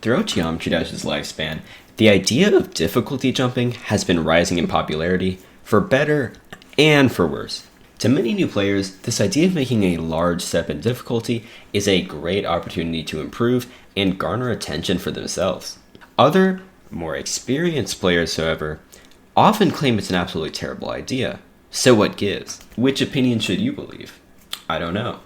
Throughout Geometry Dash's lifespan, the idea of difficulty jumping has been rising in popularity, for better and for worse. To many new players, this idea of making a large step in difficulty is a great opportunity to improve and garner attention for themselves. Other, more experienced players, however, often claim it's an absolutely terrible idea. So what gives? Which opinion should you believe? I don't know.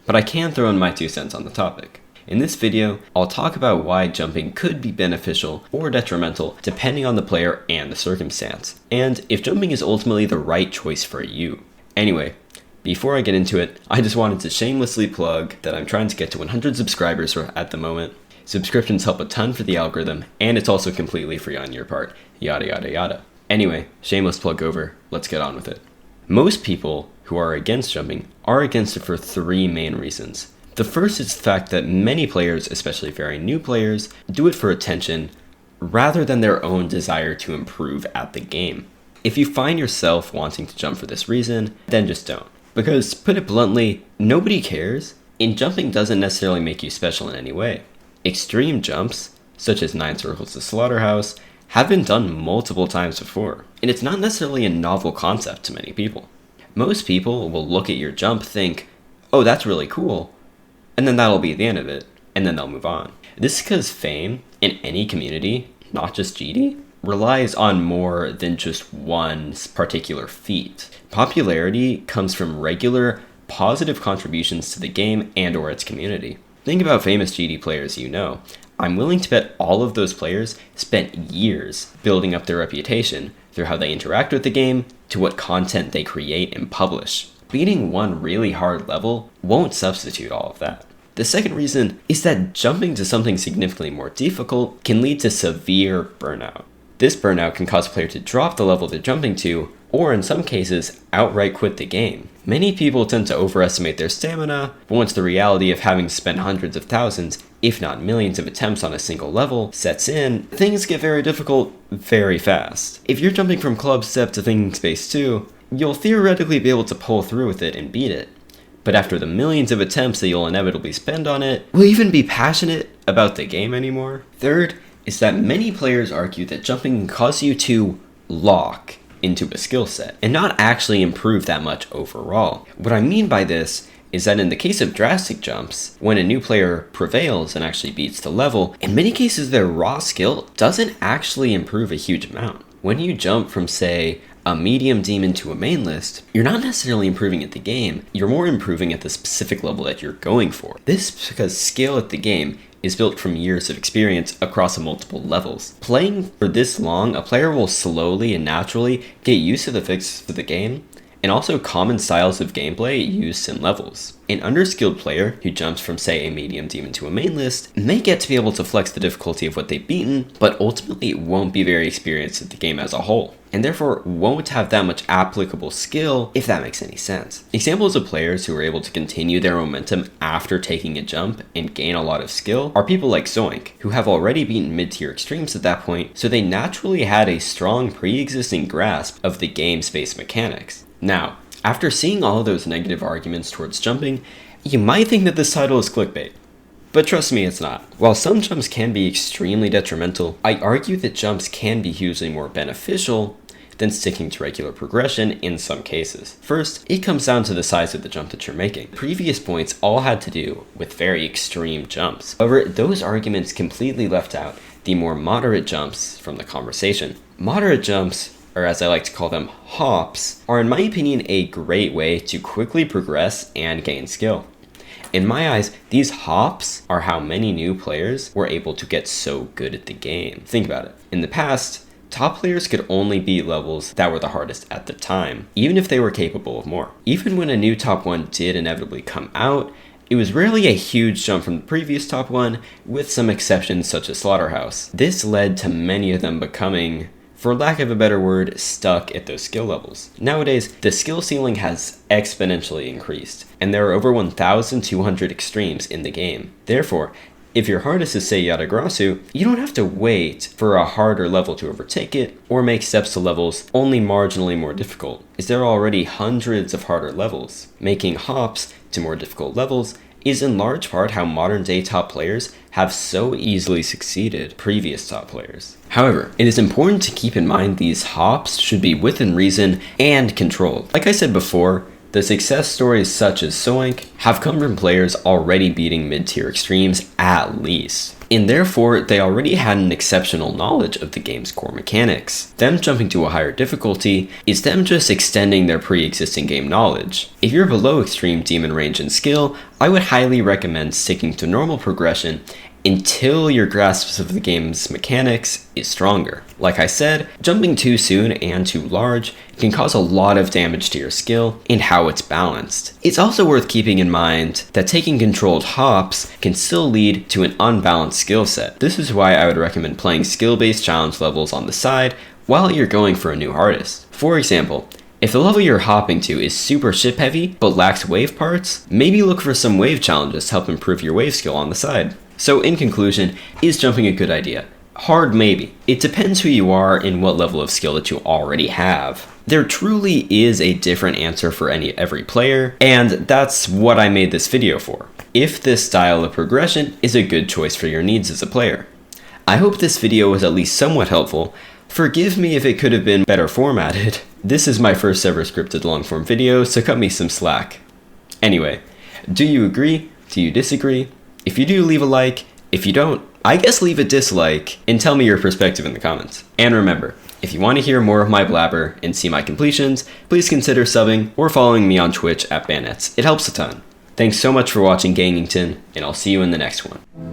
But I can throw in my 2 cents on the topic. In this video, I'll talk about why jumping could be beneficial or detrimental depending on the player and the circumstance, and if jumping is ultimately the right choice for you. Anyway, before I get into it, I just wanted to shamelessly plug that I'm trying to get to 100 subscribers at the moment. Subscriptions help a ton for the algorithm, and it's also completely free on your part, yada yada yada. Anyway, shameless plug over, let's get on with it. Most people who are against jumping are against it for 3 main reasons. The first is the fact that many players, especially very new players, do it for attention rather than their own desire to improve at the game. If you find yourself wanting to jump for this reason, then just don't. Because, put it bluntly, nobody cares, and jumping doesn't necessarily make you special in any way. Extreme jumps, such as 9 circles to Slaughterhouse, have been done multiple times before, and it's not necessarily a novel concept to many people. Most people will look at your jump, think, oh, that's really cool, and then that'll be the end of it, and then they'll move on. This is because fame in any community, not just GD, relies on more than just one particular feat. Popularity comes from regular, positive contributions to the game and or its community. Think about famous GD players you know. I'm willing to bet all of those players spent years building up their reputation through how they interact with the game to what content they create and publish. Beating one really hard level won't substitute all of that. The second reason is that jumping to something significantly more difficult can lead to severe burnout. This burnout can cause a player to drop the level they're jumping to, or in some cases, outright quit the game. Many people tend to overestimate their stamina, but once the reality of having spent hundreds of thousands, if not millions of attempts on a single level sets in, things get very difficult very fast. If you're jumping from Club Step to Thinking Space 2, you'll theoretically be able to pull through with it and beat it. But after the millions of attempts that you'll inevitably spend on it, will you even be passionate about the game anymore? Third is that many players argue that jumping can cause you to lock into a skill set and not actually improve that much overall. What I mean by this is that in the case of drastic jumps, when a new player prevails and actually beats the level, in many cases their raw skill doesn't actually improve a huge amount. When you jump from, say, a medium demon to a main list, you're not necessarily improving at the game, you're more improving at the specific level that you're going for. This is because skill at the game is built from years of experience across multiple levels. Playing for this long, a player will slowly and naturally get used to the fixes for the game, and also common styles of gameplay used in levels. An underskilled player who jumps from, say, a medium demon to a main list may get to be able to flex the difficulty of what they've beaten, but ultimately won't be very experienced at the game as a whole, and therefore won't have that much applicable skill, if that makes any sense. Examples of players who are able to continue their momentum after taking a jump and gain a lot of skill are people like Zoink, who have already beaten mid-tier extremes at that point, so they naturally had a strong pre-existing grasp of the game's base mechanics. Now, after seeing all of those negative arguments towards jumping, you might think that this title is clickbait. But trust me, it's not. While some jumps can be extremely detrimental, I argue that jumps can be hugely more beneficial than sticking to regular progression in some cases. First, it comes down to the size of the jump that you're making. Previous points all had to do with very extreme jumps. However, those arguments completely left out the more moderate jumps from the conversation. Moderate jumps, or as I like to call them, hops, are in my opinion a great way to quickly progress and gain skill. In my eyes, these hops are how many new players were able to get so good at the game. Think about it. In the past, top players could only beat levels that were the hardest at the time, even if they were capable of more. Even when a new top 1 did inevitably come out, it was rarely a huge jump from the previous top 1, with some exceptions such as Slaughterhouse. This led to many of them becoming, for lack of a better word, stuck at those skill levels. Nowadays, the skill ceiling has exponentially increased, and there are over 1,200 extremes in the game. Therefore, if your hardest is, say, Yatagrasu, you don't have to wait for a harder level to overtake it, or make steps to levels only marginally more difficult, as there are already hundreds of harder levels. Making hops to more difficult levels is in large part how modern day top players have so easily succeeded previous top players. However, it is important to keep in mind these hops should be within reason and controlled. Like I said before, the success stories such as Soink have come from players already beating mid-tier extremes at least, and therefore they already had an exceptional knowledge of the game's core mechanics. Them jumping to a higher difficulty is them just extending their pre-existing game knowledge. If you're below extreme demon range and skill, I would highly recommend sticking to normal progression until your grasp of the game's mechanics is stronger. Like I said, jumping too soon and too large can cause a lot of damage to your skill and how it's balanced. It's also worth keeping in mind that taking controlled hops can still lead to an unbalanced skill set. This is why I would recommend playing skill-based challenge levels on the side while you're going for a new hardest. For example, if the level you're hopping to is super ship heavy but lacks wave parts, maybe look for some wave challenges to help improve your wave skill on the side. So in conclusion, is jumping a good idea? Hard maybe. It depends who you are and what level of skill that you already have. There truly is a different answer for every player, and that's what I made this video for. If this style of progression is a good choice for your needs as a player. I hope this video was at least somewhat helpful. Forgive me if it could have been better formatted. This is my first ever scripted long form video, so cut me some slack. Anyway, do you agree? Do you disagree? If you do, leave a like. If you don't, I guess leave a dislike and tell me your perspective in the comments. And remember, if you want to hear more of my blabber and see my completions, please consider subbing or following me on Twitch at Banets. It helps a ton. Thanks so much for watching Gangington, and I'll see you in the next one.